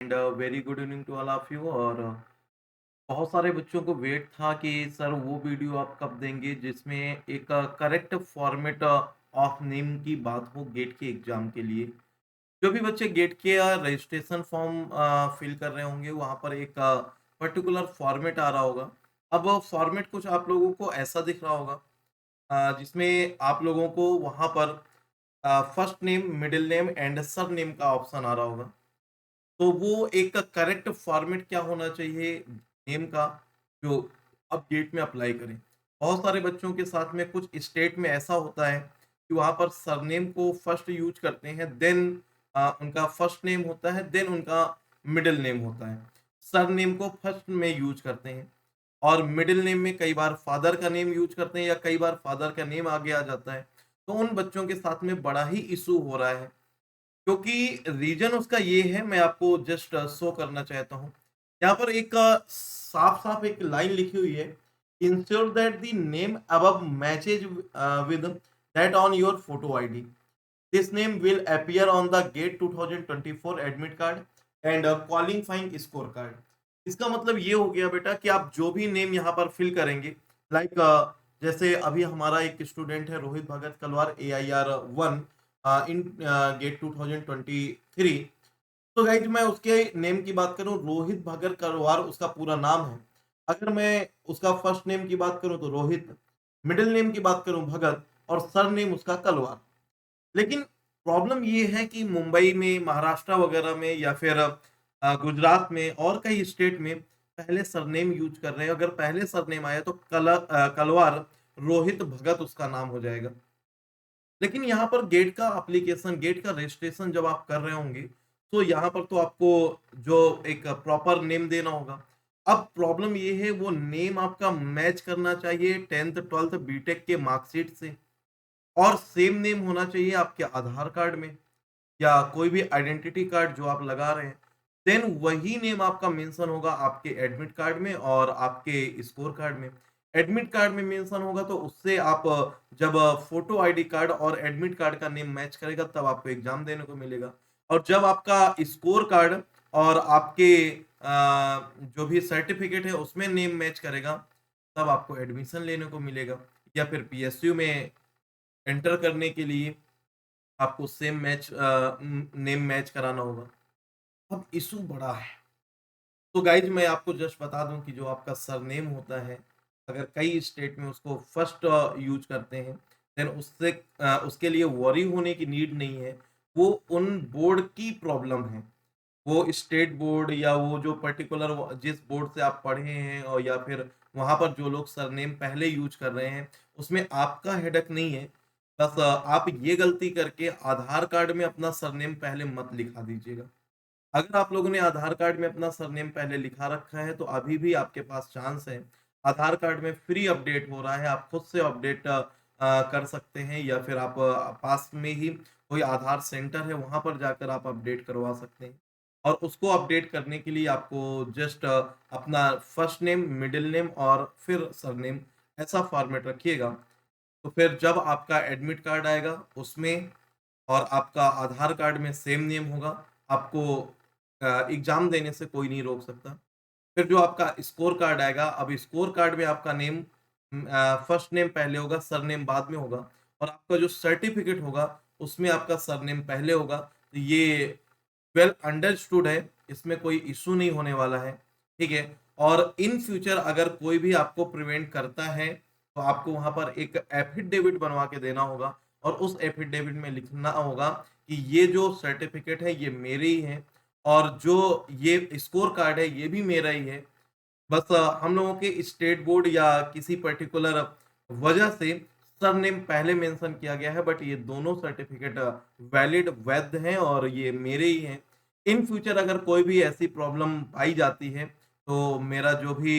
And very good evening to all of you. और बहुत सारे बच्चों को वेट था कि सर वो वीडियो आप कब देंगे जिसमें एक करेक्ट फॉर्मेट ऑफ नेम की बात हो गेट के एग्जाम के लिए। जो भी बच्चे गेट के रजिस्ट्रेशन फॉर्म फिल कर रहे होंगे वहाँ पर एक पर्टिकुलर फॉर्मेट आ रहा होगा। अब फॉर्मेट कुछ आप लोगों को ऐसा दिख रहा होगा जिसमें आप लोगों को वहाँ पर first name, middle name and sir name का ऑप्शन आ रहा होगा। तो वो एक करेक्ट फॉर्मेट क्या होना चाहिए नेम का, जो आप गेट में अप्लाई करें। बहुत सारे बच्चों के साथ में कुछ स्टेट में ऐसा होता है कि वहाँ पर सरनेम को फर्स्ट यूज करते हैं, देन उनका फर्स्ट नेम होता है, देन उनका मिडिल नेम होता है। सरनेम को फर्स्ट में यूज करते हैं और मिडिल नेम में कई बार फादर का नेम यूज करते हैं या कई बार फादर का नेम आगे आ जाता है। तो उन बच्चों के साथ में बड़ा ही इशू हो रहा है, क्योंकि रीज़न उसका ये है, मैं आपको जस्ट शो करना चाहता हूँ। यहाँ पर एक साफ-साफ एक लाइन लिखी हुई है, ensure that the name above matches with that on your photo ID. This name will appear on the GATE 2024 admit card and qualifying score card. इसका मतलब ये हो गया बेटा कि आप जो भी नेम यहाँ पर फिल करेंगे, लाइक जैसे अभी हमारा एक स्टूडेंट है रोहित भगत कलवार AIR 1 इन गेट 2023। तो गाइज मैं उसके नेम की बात करूं, रोहित भगत करवार उसका पूरा नाम है। अगर मैं उसका फर्स्ट नेम की बात करूं तो रोहित, मिडिल नेम की बात करूं भगत और सर नेम उसका कलवार। लेकिन प्रॉब्लम ये है कि मुंबई में, महाराष्ट्र वगैरह में या फिर गुजरात में और कई स्टेट में पहले सरनेम यूज कर रहे हैं। अगर पहले सरनेम आया तो कलवार रोहित भगत उसका नाम हो जाएगा। लेकिन यहाँ पर गेट का एप्लीकेशन, गेट का रजिस्ट्रेशन जब आप कर रहे होंगे, तो यहाँ पर तो आपको जो एक प्रॉपर नेम देना होगा। अब प्रॉब्लम ये है वो नेम आपका मैच करना चाहिए 10th 12th बीटेक के मार्कशीट से, और सेम नेम होना चाहिए आपके आधार कार्ड में या कोई भी आइडेंटिटी कार्ड जो आप लगा रहे हैं। देन वही नेम आपका मेंशन होगा आपके एडमिट कार्ड में और आपके स्कोर कार्ड में। एडमिट कार्ड में मेंशन होगा तो उससे आप जब फोटो आईडी कार्ड और एडमिट कार्ड का नेम मैच करेगा तब आपको एग्जाम देने को मिलेगा। और जब आपका स्कोर कार्ड और आपके जो भी सर्टिफिकेट है उसमें नेम मैच करेगा, तब आपको एडमिशन लेने को मिलेगा। या फिर पीएसयू में एंटर करने के लिए आपको सेम नेम मैच कराना होगा। अब इश्यू बड़ा है। तो गाइज़ मैं आपको जस्ट बता दूँ कि जो आपका सरनेम होता है, अगर कई स्टेट में उसको फर्स्ट यूज़ करते हैं, देन उसके लिए वरी होने की नीड नहीं है। वो उन बोर्ड की प्रॉब्लम है। वो स्टेट बोर्ड या वो जो पर्टिकुलर जिस बोर्ड से आप पढ़े हैं और या फिर वहाँ पर जो लोग सरनेम पहले यूज़ कर रहे हैं, उसमें आपका हेडेक नहीं है। बस आप ये गलती करके आधार कार्ड में अपना सरनेम पहले मत लिखा दीजिएगा। अगर आप लोगों ने आधार कार्ड में अपना सरनेम पहले लिखा रखा है तो अभी भी आपके पास चांस है। आधार कार्ड में फ्री अपडेट हो रहा है, आप खुद से अपडेट कर सकते हैं या फिर आप पास में ही कोई आधार सेंटर है वहाँ पर जाकर आप अपडेट करवा सकते हैं। और उसको अपडेट करने के लिए आपको जस्ट अपना फर्स्ट नेम, मिडिल नेम और फिर सरनेम, ऐसा फॉर्मेट रखिएगा। तो फिर जब आपका एडमिट कार्ड आएगा उसमें और आपका आधार कार्ड में सेम नेम होगा, आपको एग्ज़ाम देने से कोई नहीं रोक सकता। फिर जो आपका स्कोर कार्ड आएगा, अब स्कोर कार्ड में आपका नेम फर्स्ट नेम पहले होगा, सरनेम बाद में होगा और आपका जो सर्टिफ़िकेट होगा, उसमें आपका सरनेम पहले होगा। तो ये वेल अंडरस्टूड है, इसमें कोई इश्यू नहीं होने वाला है, ठीक है? और इन फ्यूचर अगर कोई भी आपको प्रिवेंट करता है, तो आपको वहाँ पर एक एफिडेविट बनवा के देना होगा और उस एफिडेविट में लिखना होगा कि ये जो सर्टिफ़िकेट है, ये मेरे ही हैं और जो ये स्कोर कार्ड है, ये भी मेरा ही है। बस हम लोगों के स्टेट बोर्ड या किसी पर्टिकुलर वजह से सरनेम पहले मेंशन किया गया है, बट ये दोनों सर्टिफिकेट वैलिड वैध हैं और ये मेरे ही हैं। इन फ्यूचर अगर कोई भी ऐसी प्रॉब्लम पाई जाती है तो मेरा जो भी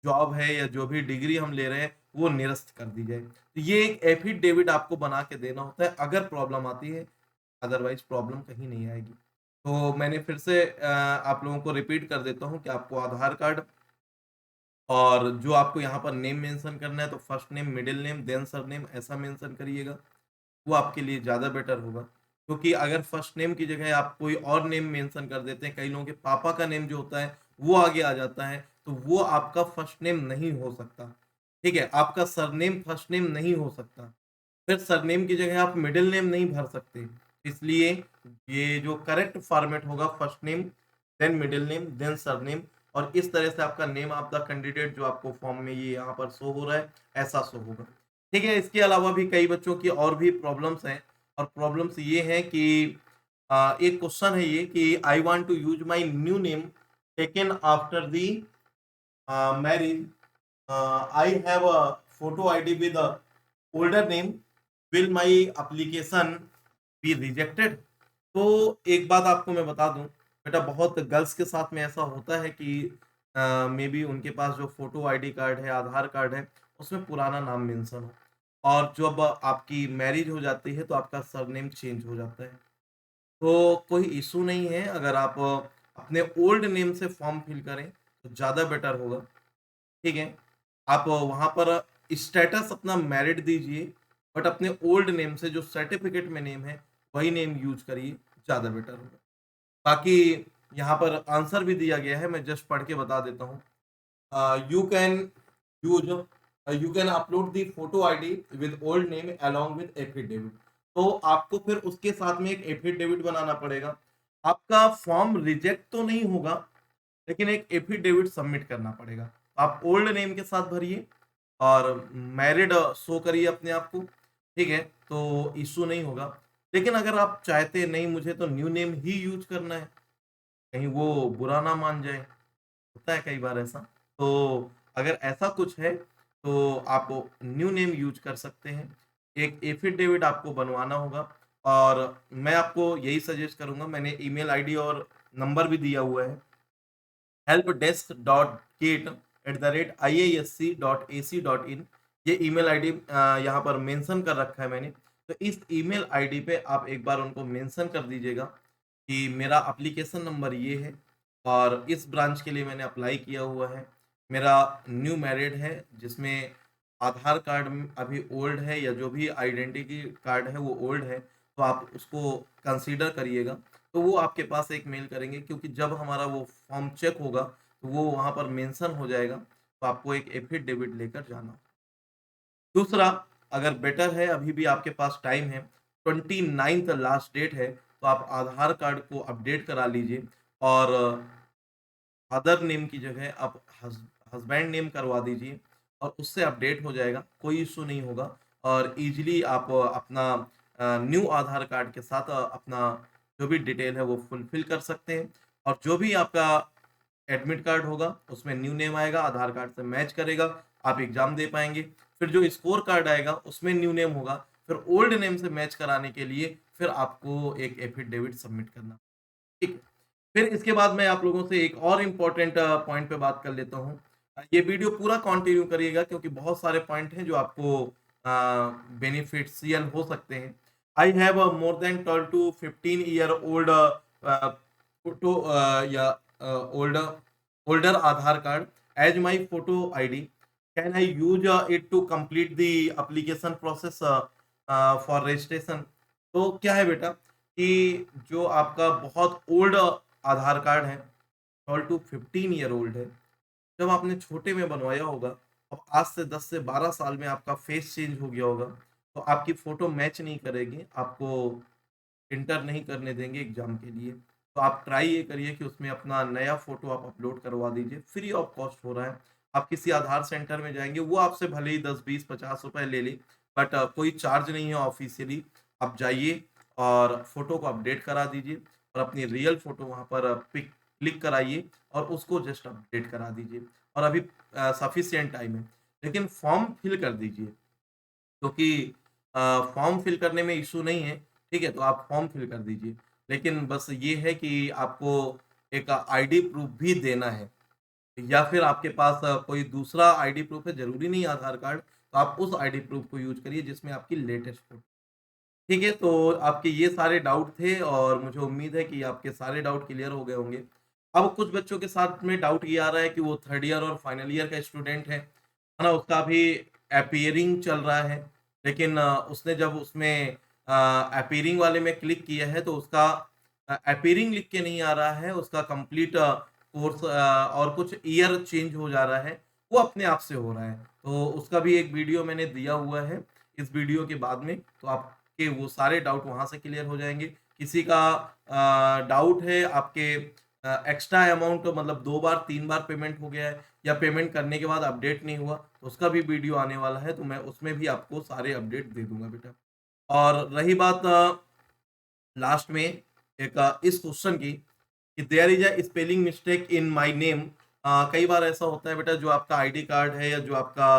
जॉब है या जो भी डिग्री हम ले रहे हैं वो निरस्त कर दी जाए। तो ये एक एफिडेविट आपको बना के देना होता है अगर प्रॉब्लम आती है, अदरवाइज प्रॉब्लम कहीं नहीं आएगी। तो मैंने फिर से आप लोगों को रिपीट कर देता हूँ कि आपको आधार कार्ड और जो आपको यहाँ पर नेम मेंशन करना है तो first name, middle name, then surname ऐसा मेंशन करिएगा, वो आपके लिए ज़्यादा बेटर होगा। क्योंकि अगर फर्स्ट नेम की जगह आप कोई और नेम मेंशन कर देते हैं, कई लोगों के पापा का नेम जो होता है वो आगे आ जाता है, तो वो आपका फर्स्ट नेम नहीं हो सकता। ठीक है? आपका सरनेम फर्स्ट नेम नहीं हो सकता। फिर सरनेम की जगह आप मिडल नेम नहीं भर सकते। इसलिए ये जो करेक्ट फॉर्मेट होगा, first name, then middle name, then surname, और इस तरह से आपका नेम ऑफ द कैंडिडेट जो आपको फॉर्म में ये यहाँ पर शो हो रहा है, ऐसा शो होगा। ठीक है? इसके अलावा भी कई बच्चों की और भी प्रॉब्लम्स हैं, और प्रॉब्लम्स ये हैं कि एक क्वेश्चन है ये कि I want to use my new name taken after the marriage, I have a photo ID with a older name, will my application be rejected? तो एक बात आपको मैं बता दूं, बेटा बहुत गर्ल्स के साथ में ऐसा होता है कि मे बी उनके पास जो फोटो आईडी कार्ड है, आधार कार्ड है, उसमें पुराना नाम मेंशन हो, और जब आपकी मैरिज हो जाती है तो आपका सरनेम चेंज हो जाता है। तो कोई इशू नहीं है, अगर आप अपने ओल्ड नेम से फॉर्म फिल करें तो ज़्यादा बेटर होगा। ठीक है? आप वहाँ पर स्टेटस अपना मैरिड दीजिए, बट अपने ओल्ड नेम से जो सर्टिफ़िकेट में नेम है, वही नेम यूज़ करिए, ज़्यादा बेटर होगा। बाकी यहाँ पर आंसर भी दिया गया है, मैं जस्ट पढ़ के बता देता हूँ। You can use you can upload the photo ID with old name along with affidavit। तो आपको फिर उसके साथ में एक एफिडेविट बनाना पड़ेगा। आपका फॉर्म रिजेक्ट तो नहीं होगा, लेकिन एक एफिडेविट सबमिट करना पड़ेगा। आप ओल्ड नेम के साथ भरिए और मैरिड शो करिए अपने आप को, ठीक है? तो इश्यू नहीं होगा। लेकिन अगर आप चाहते हैं नहीं मुझे तो न्यू नेम ही यूज़ करना है, कहीं वो बुरा ना मान जाए, होता है कई बार ऐसा। तो अगर ऐसा कुछ है तो आप न्यू नेम यूज़ कर सकते हैं। एक एफिडेविट आपको बनवाना होगा, और मैं आपको यही सजेस्ट करूँगा, मैंने ईमेल आईडी और नंबर भी दिया हुआ है, helpdesk.gate@iasc.ac.in, ये ईमेल आईडी यहाँ पर मेंशन कर रखा है मैंने। तो इस ईमेल आईडी पे आप एक बार उनको मेंशन कर दीजिएगा कि मेरा एप्लीकेशन नंबर ये है, और इस ब्रांच के लिए मैंने अप्लाई किया हुआ है। मेरा न्यू मैरिड है, जिसमें आधार कार्ड अभी ओल्ड है, या जो भी आइडेंटिटी कार्ड है वो ओल्ड है, तो आप उसको कंसीडर करिएगा। तो वो आपके पास एक मेल करेंगे, क्योंकि जब हमारा वो फॉर्म चेक होगा तो वो वहाँ पर मेंशन हो जाएगा, तो आपको एक एफिडेविट लेकर जाना। दूसरा, अगर बेटर है, अभी भी आपके पास टाइम है, 29th लास्ट डेट है, तो आप आधार कार्ड को अपडेट करा लीजिए, और फादर नेम की जगह आप हस्बैंड नेम करवा दीजिए, और उससे अपडेट हो जाएगा, कोई इश्यू नहीं होगा, और ईज़िली आप अपना न्यू आधार कार्ड के साथ अपना जो भी डिटेल है वो फुलफ़िल कर सकते हैं, और जो भी आपका एडमिट कार्ड होगा, उसमें न्यू नेम आएगा, आधार कार्ड से मैच करेगा, आप एग्ज़ाम दे पाएँगे। फिर जो स्कोर कार्ड आएगा, उसमें न्यू नेम होगा, फिर ओल्ड नेम से मैच कराने के लिए फिर आपको एक एफिडेविट सबमिट करना, ठीक है। फिर इसके बाद मैं आप लोगों से एक और इम्पोर्टेंट पॉइंट पे बात कर लेता हूँ। ये वीडियो पूरा कंटिन्यू करिएगा, क्योंकि बहुत सारे पॉइंट हैं जो आपको बेनिफिशियल हो सकते हैं। I have a more than 12 to 15 year old photo या older older Aadhaar card as my photo ID. Can I use it to complete the application process for registration? तो क्या है बेटा कि जो आपका बहुत ओल्ड आधार कार्ड है, 12 टू 15 ईयर ओल्ड है, जब आपने छोटे में बनवाया होगा, अब आज से 10 से 12 साल में आपका फेस चेंज हो गया होगा, तो आपकी फ़ोटो मैच नहीं करेगी, आपको इंटर नहीं करने देंगे एग्ज़ाम के लिए। तो आप ट्राई ये करिए कि उसमें अपना नया फ़ोटो आप अपलोड करवा दीजिए, फ्री ऑफ कॉस्ट हो रहा है। आप किसी आधार सेंटर में जाएँगे, वो आपसे भले ही 10, 20, ₹50 ले ले, बट कोई चार्ज नहीं है ऑफ़िशियली। आप जाइए और फ़ोटो को अपडेट करा दीजिए, और अपनी रियल फ़ोटो वहाँ पर पिक क्लिक कराइए, और उसको जस्ट अपडेट करा दीजिए, और अभी सफिशिएंट टाइम है। लेकिन फॉर्म फिल कर दीजिए, क्योंकि फॉर्म फिल करने में इश्यू नहीं है, ठीक है? तो आप फॉर्म फिल कर दीजिए। लेकिन बस ये है कि आपको एक आईडी प्रूफ भी देना है, या फिर आपके पास कोई दूसरा आईडी प्रूफ है, ज़रूरी नहीं है आधार कार्ड, तो आप उस आईडी प्रूफ को यूज़ करिए जिसमें आपकी लेटेस्ट फ़ोटो। ठीक है, तो आपके ये सारे डाउट थे, और मुझे उम्मीद है कि आपके सारे डाउट क्लियर हो गए होंगे। अब कुछ बच्चों के साथ में डाउट ये आ रहा है कि वो 3rd ईयर और फाइनल ईयर का स्टूडेंट है ना? उसका अभी अपीयरिंग चल रहा है, लेकिन उसने जब उसमें अपीयरिंग वाले में क्लिक किया है तो उसका अपीयरिंग लिख के नहीं आ रहा है, उसका कंप्लीट कोर्स और कुछ ईयर चेंज हो जा रहा है, वो अपने आप से हो रहा है। तो उसका भी एक वीडियो मैंने दिया हुआ है इस वीडियो के बाद में, तो आपके वो सारे डाउट वहाँ से क्लियर हो जाएँगे। किसी का डाउट है आपके एक्स्ट्रा अमाउंट मतलब 2 बार 3 बार पेमेंट हो गया है या पेमेंट करने के बाद अपडेट नहीं हुआ, तो उसका भी वीडियो आने वाला है, तो मैं उसमें भी आपको सारे अपडेट दे दूँगा बेटा। और रही बात लास्ट में एक इस क्वेश्चन की कि there is a spelling mistake in my name. कई बार ऐसा होता है बेटा, जो आपका आईडी कार्ड है या जो आपका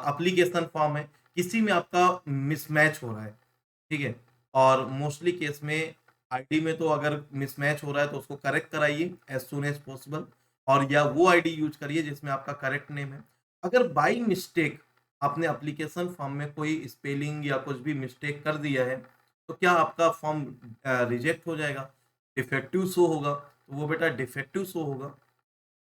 एप्लीकेशन फॉर्म है, किसी में आपका मिसमैच हो रहा है, ठीक है? और मोस्टली केस में आईडी में तो अगर मिसमैच हो रहा है तो उसको करेक्ट कराइए एज़ सून एज़ पॉसिबल, और या वो आईडी यूज़ करिए जिसमें आपका करेक्ट नेम है। अगर बाय मिस्टेक आपने एप्लीकेशन फॉर्म में कोई स्पेलिंग या कुछ भी मिस्टेक कर दिया है, तो क्या आपका फॉर्म रिजेक्ट हो जाएगा? डिफेक्टिव शो होगा, तो वो बेटा डिफेक्टिव शो होगा।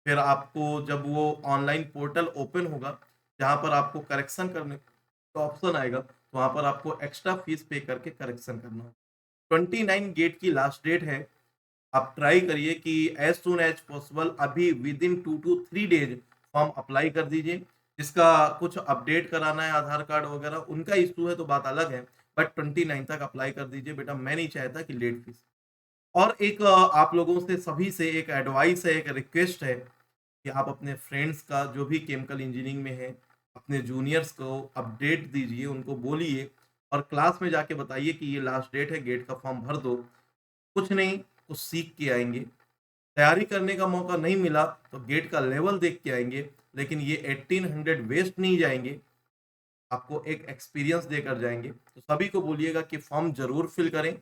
फिर आपको जब वो ऑनलाइन पोर्टल ओपन होगा, जहाँ पर आपको करेक्शन करने का ऑप्शन आएगा, तो वहाँ पर आपको एक्स्ट्रा फीस पे करके करेक्शन करना होगा। 29 गेट की लास्ट डेट है। आप ट्राई करिए कि एज़ सून एज़ पॉसिबल अभी within 2 to 3 days form apply कर दीजिए। जिसका कुछ अपडेट कराना है आधार कार्ड वगैरह, उनका इश्यू है तो बात अलग है, बट 29 तक अप्लाई कर दीजिए बेटा, मैं नहीं चाहता कि लेट फीस। और एक आप लोगों से सभी से एक एडवाइस है, एक रिक्वेस्ट है कि आप अपने फ्रेंड्स का जो भी केमिकल इंजीनियरिंग में है, अपने जूनियर्स को अपडेट दीजिए, उनको बोलिए और क्लास में जाके बताइए कि ये लास्ट डेट है, गेट का फॉर्म भर दो। कुछ नहीं, कुछ सीख के आएँगे। तैयारी करने का मौका नहीं मिला तो गेट का लेवल देख के आएँगे, लेकिन ये 1800 वेस्ट नहीं जाएँगे, आपको एक एक्सपीरियंस देकर जाएँगे। तो सभी को बोलिएगा कि फॉर्म ज़रूर फिल करें,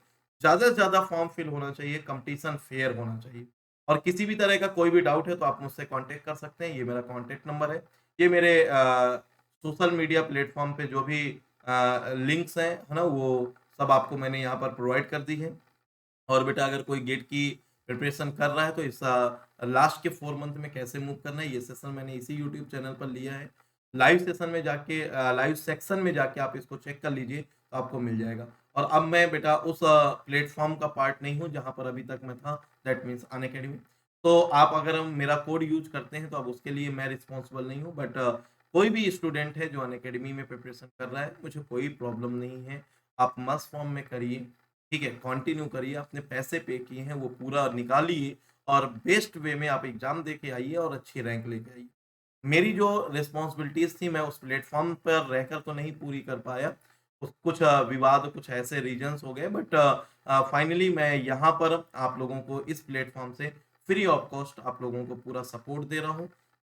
ज़्यादा से ज़्यादा फॉर्म फिल होना चाहिए, कॉम्पिटिशन फेयर होना चाहिए। और किसी भी तरह का कोई भी डाउट है तो आप मुझसे कॉन्टैक्ट कर सकते हैं, ये मेरा कॉन्टैक्ट नंबर है। ये मेरे सोशल मीडिया प्लेटफ़ॉर्म पे जो भी लिंक्स हैं, है ना? वो सब आपको मैंने यहाँ पर प्रोवाइड कर दी है। और बेटा अगर कोई गेट की प्रिपरेशन कर रहा है तो इस लास्ट के 4 मंथ में कैसे मूव करना है, ये सेशन मैंने इसी यूट्यूब चैनल पर लिया है। लाइव सेशन में जाके लाइव सेक्शन में जाके आप इसको चेक कर लीजिए, तो आपको मिल जाएगा। और अब मैं बेटा उस प्लेटफ़ॉर्म का पार्ट नहीं हूँ जहाँ पर अभी तक मैं था, दैट मीन्स अनअकैडमी। तो आप अगर मेरा कोड यूज़ करते हैं तो अब उसके लिए मैं रिस्पॉन्सिबल नहीं हूँ, बट कोई भी स्टूडेंट है जो अनअकैडमी में प्रिपरेशन कर रहा है, मुझे कोई प्रॉब्लम नहीं है। आप मस्ट फॉर्म में करिए, ठीक है? कंटिन्यू करिए, आपने पैसे पे किए हैं वो पूरा निकालिए और बेस्ट वे में आप एग्ज़ाम दे के आइए और अच्छी रैंक लेके आइए। मेरी जो रिस्पॉन्सिबिलिटीज़ थी मैं उस प्लेटफ़ॉर्म पर रहकर तो नहीं पूरी कर पाया। कुछ विवाद कुछ ऐसे रीज़न्स हो गए, बट फाइनली मैं यहाँ पर आप लोगों को इस प्लेटफ़ॉर्म से फ्री ऑफ कॉस्ट आप लोगों को पूरा सपोर्ट दे रहा हूँ,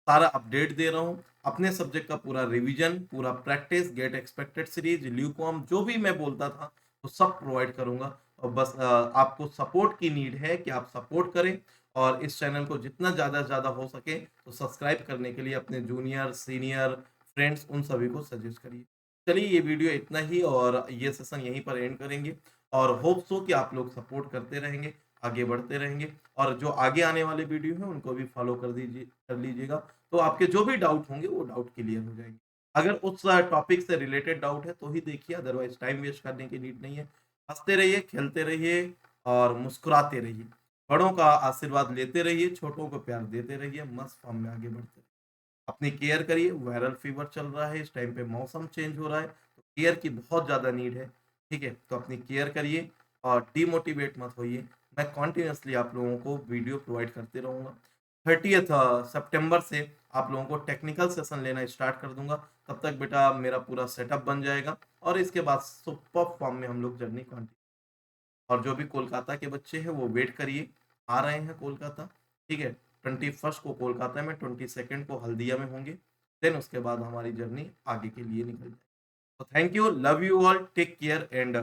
सारा अपडेट दे रहा हूँ। अपने सब्जेक्ट का पूरा रिवीजन, पूरा प्रैक्टिस, गेट एक्सपेक्टेड सीरीज़, ल्यूकॉम जो भी मैं बोलता था, वो सब प्रोवाइड करूँगा। और बस आपको सपोर्ट की नीड है कि आप सपोर्ट करें और इस चैनल को जितना ज़्यादा से ज़्यादा हो सके तो सब्सक्राइब करने के लिए अपने जूनियर, सीनियर, फ्रेंड्स उन सभी को सजेस्ट करिए। चलिए ये वीडियो इतना ही और ये सेशन यहीं पर एंड करेंगे और होप सो कि आप लोग सपोर्ट करते रहेंगे, आगे बढ़ते रहेंगे और जो आगे आने वाले वीडियो हैं उनको भी फॉलो कर लीजिएगा। तो आपके जो भी डाउट होंगे वो डाउट क्लियर हो जाएँगे। अगर उस टॉपिक से रिलेटेड डाउट है तो ही देखिए, अदरवाइज़ टाइम वेस्ट करने की नीड नहीं है। हँसते रहिए, खेलते रहिए और मुस्कुराते रहिए। बड़ों का आशीर्वाद लेते रहिए, छोटों को प्यार देते रहिए, मस्त फॉर्म में आगे बढ़ते रहिए। अपनी केयर करिए, वायरल फीवर चल रहा है, इस टाइम पे मौसम चेंज हो रहा है, तो केयर की बहुत ज़्यादा नीड है, ठीक है? तो अपनी केयर करिए और डिमोटिवेट मत होइए। मैं कंटीन्यूअसली आप लोगों को वीडियो प्रोवाइड करते रहूँगा। 30th सितंबर से आप लोगों को टेक्निकल सेशन लेना स्टार्ट कर दूँगा, तब तक बेटा मेरा पूरा सेटअप बन जाएगा और इसके बाद सुपर्ब फॉर्म में हम लोग जर्नी कंटिन्यू। और जो भी कोलकाता के बच्चे हैं वो वेट करिए, आ रहे हैं कोलकाता, ठीक है? 21st को कोलकाता में, 22nd को हल्दिया में होंगे, देन उसके बाद हमारी जर्नी आगे के लिए निकल जाएगी। तो thank you, love you all, take care and